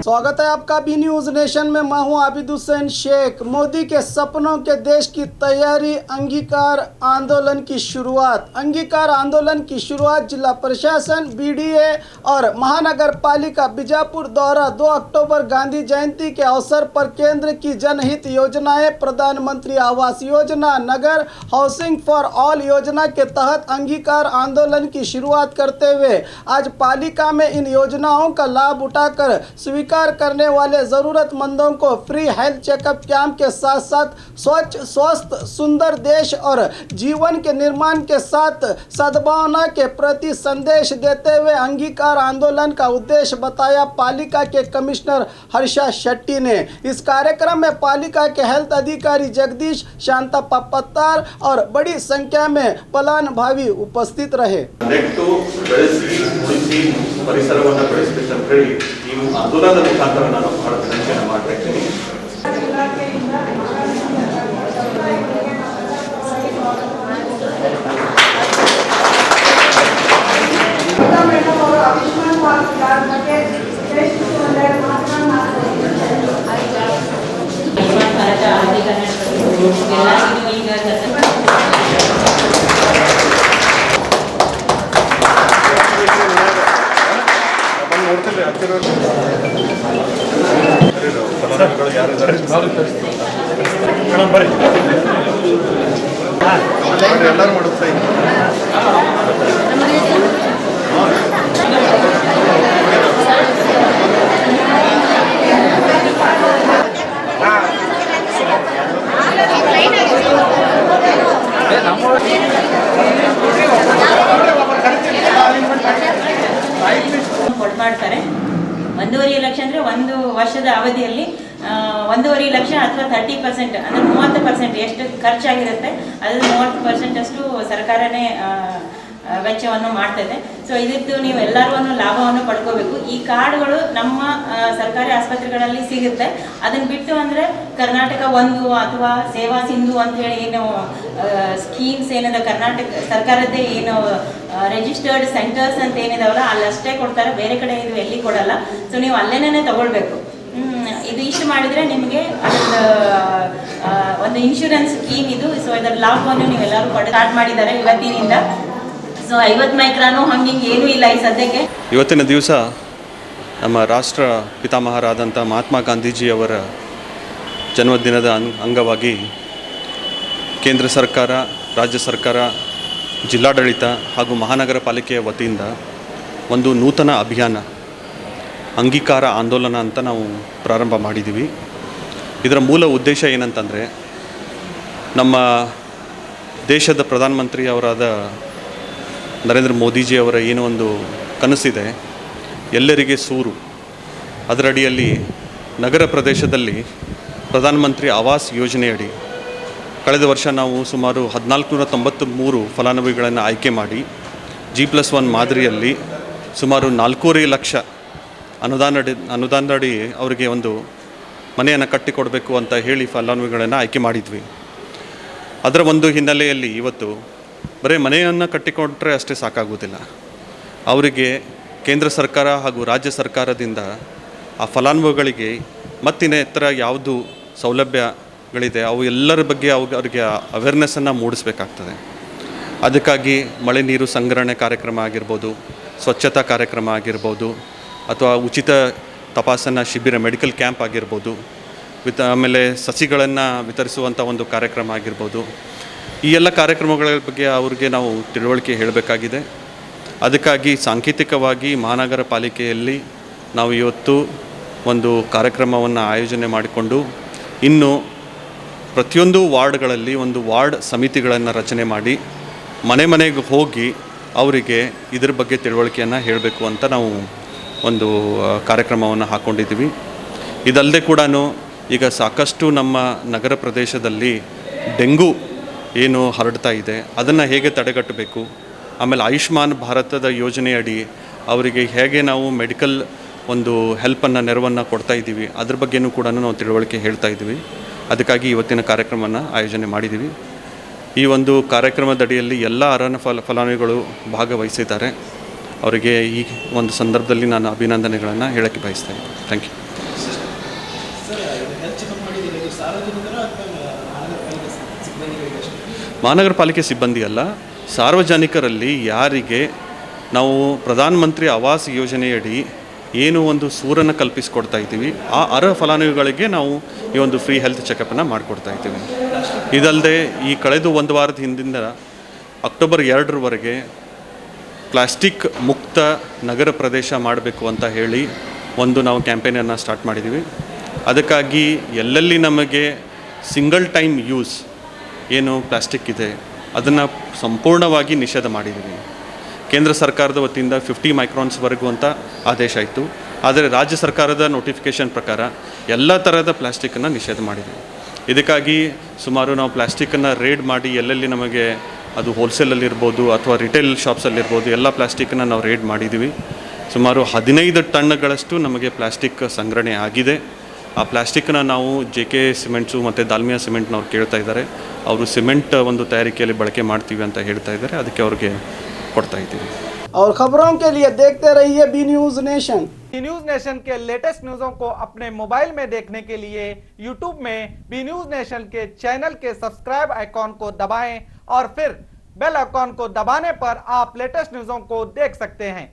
स्वागत है आपका बी न्यूज नेशन में। मैं हूं आबिद हुसैन शेख। मोदी के सपनों के देश की तैयारी, अंगीकार आंदोलन की शुरुआत। अंगीकार आंदोलन की शुरुआत जिला प्रशासन, बीडीए और महानगर पालिका बीजापुर द्वारा 2 अक्टूबर गांधी जयंती के अवसर पर केंद्र की जनहित योजनाएं, प्रधानमंत्री आवास योजना, नगर हाउसिंग फॉर ऑल योजना के तहत अंगीकार आंदोलन की शुरुआत करते हुए आज पालिका में इन योजनाओं का लाभ उठाकर स्वीकार करने वाले ज़रूरतमंदों को फ्री हेल्थ चेकअप कैंप के साथ साथ स्वच्छ, स्वस्थ, सुंदर देश और जीवन के निर्माण के साथ सद्भावना के प्रति संदेश देते हुए अंगीकार आंदोलन का उद्देश्य बताया पालिका के कमिश्नर हर्षा शेट्टी ने। इस कार्यक्रम में पालिका के हेल्थ अधिकारी जगदीश, शांता पत्तार और बड़ी संख्या में फलानुभावी उपस्थित रहे। ಪರಿಸರವನ್ನು ಬೆಳೆಸಬೇಕು ಅಂತ ಹೇಳಿ ನೀವು ಆಂದೋಲನದ ಮುಖಾಂತರ ನಾನು ಬಹಳ ವಿನಂತಿಯನ್ನು ಮಾಡ್ತಾ ಇದ್ದೀನಿ. ಫಲಾನುಭವಿಗಳು ಯಾರಿದ್ದಾರೆ ಬರ್ರಿ ಎಲ್ಲರೂ ಮಾಡುತ್ತಾ ಮಾಡ್ತಾರೆ. 1.5 ಲಕ್ಷ ಅಂದರೆ 1 ವರ್ಷದ ಅವಧಿಯಲ್ಲಿ 1.5 ಲಕ್ಷ ಅಥವಾ 30% ಅಂದರೆ 30% ಎಷ್ಟು ಖರ್ಚಾಗಿರುತ್ತೆ ಅದರ 30% ಅಷ್ಟು ಸರ್ಕಾರನೇ ವೆಚ್ಚವನ್ನು ಮಾಡ್ತದೆ. ಸೊ ಇದಕ್ಕೆ ನೀವು ಎಲ್ಲರೂ ಲಾಭವನ್ನು ಪಡ್ಕೋಬೇಕು. ಈ ಕಾರ್ಡ್ಗಳು ನಮ್ಮ ಸರ್ಕಾರಿ ಆಸ್ಪತ್ರೆಗಳಲ್ಲಿ ಸಿಗುತ್ತೆ. ಅದನ್ನು ಬಿಟ್ಟು ಅಂದರೆ ಕರ್ನಾಟಕ 1 ಅಥವಾ ಸೇವಾ ಸಿಂಧು ಅಂತ ಹೇಳಿ ಏನು ಸ್ಕೀಮ್ಸ್ ಏನಿದೆ ಕರ್ನಾಟಕ ಸರ್ಕಾರದ್ದೇ ಏನು ರಿಜಿಸ್ಟರ್ಡ್ ಸೆಂಟರ್ಸ್ ಅಂತ ಏನಿದಾವಲ್ಲ ಅಲ್ಲಷ್ಟೇ ಕೊಡ್ತಾರೆ, ಬೇರೆ ಕಡೆ ಇದು ಎಲ್ಲಿ ಕೊಡಲ್ಲ. ಸೊ ನೀವು ಅಲ್ಲೇನೇ ತಗೊಳ್ಬೇಕು. ಇದು ಇಷ್ಟು ಮಾಡಿದರೆ ನಿಮಗೆ ಅದರ ಒಂದು ಇನ್ಶೂರೆನ್ಸ್ ಸ್ಕೀಮ್ ಇದು. ಸೊ ಇದರ ಲಾಭವನ್ನು ನೀವೆಲ್ಲರೂ ಸ್ಟಾರ್ಟ್ ಮಾಡಿದ್ದಾರೆ ಇವತ್ತಿನಿಂದ. ಸೊ 50 ಮೈಕ್ರಾನು ಹಂಗಿಂಗೆ ಏನೂ ಇಲ್ಲ ಈ ಸದ್ಯಕ್ಕೆ. ಇವತ್ತಿನ ದಿವಸ ನಮ್ಮ ರಾಷ್ಟ್ರ ಪಿತಾಮಹರಾದಂಥ ಮಹಾತ್ಮ ಗಾಂಧೀಜಿಯವರ ಜನ್ಮದಿನದ ಅಂಗವಾಗಿ ಕೇಂದ್ರ ಸರ್ಕಾರ, ರಾಜ್ಯ ಸರ್ಕಾರ, ಜಿಲ್ಲಾಡಳಿತ ಹಾಗೂ ಮಹಾನಗರ ಪಾಲಿಕೆಯ ವತಿಯಿಂದ ಒಂದು ನೂತನ ಅಭಿಯಾನ ಅಂಗೀಕಾರ ಆಂದೋಲನ ಅಂತ ನಾವು ಪ್ರಾರಂಭ ಮಾಡಿದ್ದೀವಿ. ಇದರ ಮೂಲ ಉದ್ದೇಶ ಏನಂತಂದರೆ, ನಮ್ಮ ದೇಶದ ಪ್ರಧಾನಮಂತ್ರಿ ಅವರಾದ ನರೇಂದ್ರ ಮೋದಿಜಿಯವರ ಏನೋ ಒಂದು ಕನಸಿದೆ, ಎಲ್ಲರಿಗೆ ಸೂರು. ಅದರಡಿಯಲ್ಲಿ ನಗರ ಪ್ರದೇಶದಲ್ಲಿ ಪ್ರಧಾನಮಂತ್ರಿ ಆವಾಸ್ ಯೋಜನೆಯಡಿ ಕಳೆದ ವರ್ಷ ನಾವು ಸುಮಾರು 1493 ಫಲಾನುಭವಿಗಳನ್ನು ಆಯ್ಕೆ ಮಾಡಿ G+1 ಮಾದರಿಯಲ್ಲಿ ಸುಮಾರು 4.5 ಲಕ್ಷ ಅನುದಾನದಡಿ ಅವರಿಗೆ ಒಂದು ಮನೆಯನ್ನು ಕಟ್ಟಿಕೊಡಬೇಕು ಅಂತ ಹೇಳಿ ಫಲಾನುಭವಿಗಳನ್ನು ಆಯ್ಕೆ ಮಾಡಿದ್ವಿ. ಅದರ ಒಂದು ಹಿನ್ನೆಲೆಯಲ್ಲಿ ಇವತ್ತು ಬರೀ ಮನೆಯನ್ನು ಕಟ್ಟಿಕೊಟ್ರೆ ಅಷ್ಟೇ ಸಾಕಾಗುವುದಿಲ್ಲ. ಅವರಿಗೆ ಕೇಂದ್ರ ಸರ್ಕಾರ ಹಾಗೂ ರಾಜ್ಯ ಸರ್ಕಾರದಿಂದ ಆ ಫಲಾನುಭವಿಗಳಿಗೆ ಮತ್ತಿನ್ನಿತರ ಯಾವುದು ಸೌಲಭ್ಯಗಳಿದೆ ಅವು ಎಲ್ಲರ ಬಗ್ಗೆ ಅವರಿಗೆ ಅವೇರ್ನೆಸ್ಸನ್ನು ಮೂಡಿಸಬೇಕಾಗ್ತದೆ. ಅದಕ್ಕಾಗಿ ಮಳೆ ನೀರು ಸಂಗ್ರಹಣೆ ಕಾರ್ಯಕ್ರಮ ಆಗಿರ್ಬೋದು, ಸ್ವಚ್ಛತಾ ಕಾರ್ಯಕ್ರಮ ಆಗಿರ್ಬೋದು, ಅಥವಾ ಉಚಿತ ತಪಾಸಣಾ ಶಿಬಿರ ಮೆಡಿಕಲ್ ಕ್ಯಾಂಪ್ ಆಗಿರ್ಬೋದು, ಆಮೇಲೆ ಸಸಿಗಳನ್ನು ವಿತರಿಸುವಂಥ ಒಂದು ಕಾರ್ಯಕ್ರಮ ಆಗಿರ್ಬೋದು. ಈ ಎಲ್ಲ ಕಾರ್ಯಕ್ರಮಗಳ ಬಗ್ಗೆ ಅವ್ರಿಗೆ ನಾವು ತಿಳುವಳಿಕೆ ಹೇಳಬೇಕಾಗಿದೆ. ಅದಕ್ಕಾಗಿ ಸಾಂಕೇತಿಕವಾಗಿ ಮಹಾನಗರ ಪಾಲಿಕೆಯಲ್ಲಿ ನಾವು ಇವತ್ತು ಒಂದು ಕಾರ್ಯಕ್ರಮವನ್ನು ಆಯೋಜನೆ ಮಾಡಿಕೊಂಡು ಇನ್ನು ಪ್ರತಿಯೊಂದು ವಾರ್ಡ್ಗಳಲ್ಲಿ ಒಂದು ವಾರ್ಡ್ ಸಮಿತಿಗಳನ್ನು ರಚನೆ ಮಾಡಿ ಮನೆ ಮನೆಗೆ ಹೋಗಿ ಅವರಿಗೆ ಇದ್ರ ಬಗ್ಗೆ ತಿಳುವಳಿಕೆಯನ್ನು ಹೇಳಬೇಕು ಅಂತ ನಾವು ಒಂದು ಕಾರ್ಯಕ್ರಮವನ್ನು ಹಾಕ್ಕೊಂಡಿದ್ದೀವಿ. ಇದಲ್ಲದೆ ಕೂಡ ಈಗ ಸಾಕಷ್ಟು ನಮ್ಮ ನಗರ ಪ್ರದೇಶದಲ್ಲಿ ಡೆಂಗು ಏನು ಹರಡ್ತಾ ಇದೆ ಅದನ್ನು ಹೇಗೆ ತಡೆಗಟ್ಟಬೇಕು, ಆಮೇಲೆ ಆಯುಷ್ಮಾನ್ ಭಾರತದ ಯೋಜನೆಯಡಿ ಅವರಿಗೆ ಹೇಗೆ ನಾವು ಮೆಡಿಕಲ್ ಒಂದು ಹೆಲ್ಪನ್ನು, ನೆರವನ್ನು ಕೊಡ್ತಾ ಇದ್ದೀವಿ, ಅದ್ರ ಬಗ್ಗೆಯೂ ಕೂಡ ನಾವು ತಿಳುವಳಿಕೆ ಹೇಳ್ತಾ ಇದ್ದೀವಿ. ಅದಕ್ಕಾಗಿ ಇವತ್ತಿನ ಕಾರ್ಯಕ್ರಮವನ್ನು ಆಯೋಜನೆ ಮಾಡಿದ್ದೀವಿ. ಈ ಒಂದು ಕಾರ್ಯಕ್ರಮದಡಿಯಲ್ಲಿ ಎಲ್ಲ ಅರಣ್ಯ ಫಲಾನುಭವಿಗಳು ಭಾಗವಹಿಸಿದ್ದಾರೆ. ಅವರಿಗೆ ಈ ಒಂದು ಸಂದರ್ಭದಲ್ಲಿ ನಾನು ಅಭಿನಂದನೆಗಳನ್ನು ಹೇಳಕ್ಕೆ ಬಯಸ್ತಾ ಇದ್ದೀನಿ. Thank you. ಮಹಾನಗರ ಪಾಲಿಕೆ ಸಿಬ್ಬಂದಿ ಅಲ್ಲ, ಸಾರ್ವಜನಿಕರಲ್ಲಿ ಯಾರಿಗೆ ನಾವು ಪ್ರಧಾನಮಂತ್ರಿ ಆವಾಸ್ ಯೋಜನೆಯಡಿ ಏನು ಒಂದು ಸೂರನ್ನು ಕಲ್ಪಿಸಿಕೊಡ್ತಾ ಇದ್ದೀವಿ ಆ ಅರ್ಹ ಫಲಾನುಭವಿಗಳಿಗೆ ನಾವು ಈ ಒಂದು ಫ್ರೀ ಹೆಲ್ತ್ ಚೆಕಪ್ಪನ್ನು ಮಾಡಿಕೊಡ್ತಾ ಇದ್ದೀವಿ. ಇದಲ್ಲದೆ ಈ ಕಳೆದ ಒಂದು ವಾರದ ಹಿಂದಿಂದ ಅಕ್ಟೋಬರ್ 2ರವರೆಗೆ ಪ್ಲಾಸ್ಟಿಕ್ ಮುಕ್ತ ನಗರ ಪ್ರದೇಶ ಮಾಡಬೇಕು ಅಂತ ಹೇಳಿ ಒಂದು ನಾವು ಕ್ಯಾಂಪೇನನ್ನು ಸ್ಟಾರ್ಟ್ ಮಾಡಿದ್ದೀವಿ. ಅದಕ್ಕಾಗಿ ಎಲ್ಲೆಲ್ಲಿ ನಮಗೆ ಸಿಂಗಲ್ ಟೈಮ್ ಯೂಸ್ ಏನು ಪ್ಲಾಸ್ಟಿಕ್ ಇದೆ ಅದನ್ನು ಸಂಪೂರ್ಣವಾಗಿ ನಿಷೇಧ ಮಾಡಿದ್ದೀವಿ. ಕೇಂದ್ರ ಸರ್ಕಾರದ ವತಿಯಿಂದ 50 ಮೈಕ್ರಾನ್ಸ್ವರೆಗೂ ಅಂತ ಆದೇಶ ಆಯಿತು. ಆದರೆ ರಾಜ್ಯ ಸರ್ಕಾರದ ನೋಟಿಫಿಕೇಷನ್ ಪ್ರಕಾರ ಎಲ್ಲ ಥರದ ಪ್ಲಾಸ್ಟಿಕ್ಕನ್ನು ನಿಷೇಧ ಮಾಡಿದ್ದೀವಿ. ಇದಕ್ಕಾಗಿ ಸುಮಾರು ನಾವು ಪ್ಲಾಸ್ಟಿಕ್ಕನ್ನು ರೇಡ್ ಮಾಡಿ ಎಲ್ಲೆಲ್ಲಿ ನಮಗೆ ಅದು ಹೋಲ್ಸೇಲಲ್ಲಿರ್ಬೋದು ಅಥವಾ ರಿಟೇಲ್ ಶಾಪ್ಸಲ್ಲಿರ್ಬೋದು ಎಲ್ಲ ಪ್ಲಾಸ್ಟಿಕ್ಕನ್ನು ನಾವು ರೇಡ್ ಮಾಡಿದ್ದೀವಿ. ಸುಮಾರು 15 ಟನ್ಗಳಷ್ಟು ನಮಗೆ ಪ್ಲಾಸ್ಟಿಕ್ ಸಂಗ್ರಹಣೆ ಆಗಿದೆ. ಆ ಪ್ಲಾಸ್ಟಿಕ್ಕನ್ನ ನಾವು JK ಸಿಮೆಂಟ್ಸು ಮತ್ತು ದಾಲ್ಮಿಯಾ ಸಿಮೆಂಟ್ನವ್ರು ಕೇಳ್ತಾ ಇದ್ದಾರೆ. ಅವರು ಸಿಮೆಂಟ್ ಒಂದು ತಯಾರಿಕೆಯಲ್ಲಿ ಬಳಕೆ ಮಾಡ್ತೀವಿ ಅಂತ ಹೇಳ್ತಾ ಇದ್ದಾರೆ. ಅದಕ್ಕೆ ಅವ್ರಿಗೆ ಕೊಡ್ತಾ ಇದ್ದೀವಿ. और खबरों के लिए देखते रहिए B news nation. B news nation के लेटेस्ट न्यूज़ों को अपने मोबाइल में देखने के लिए यूट्यूब में बी न्यूज नेशन के चैनल के सब्सक्राइब आइकॉन को दबाएं और फिर बेल आइकॉन को दबाने पर आप लेटेस्ट न्यूज़ों को देख सकते हैं।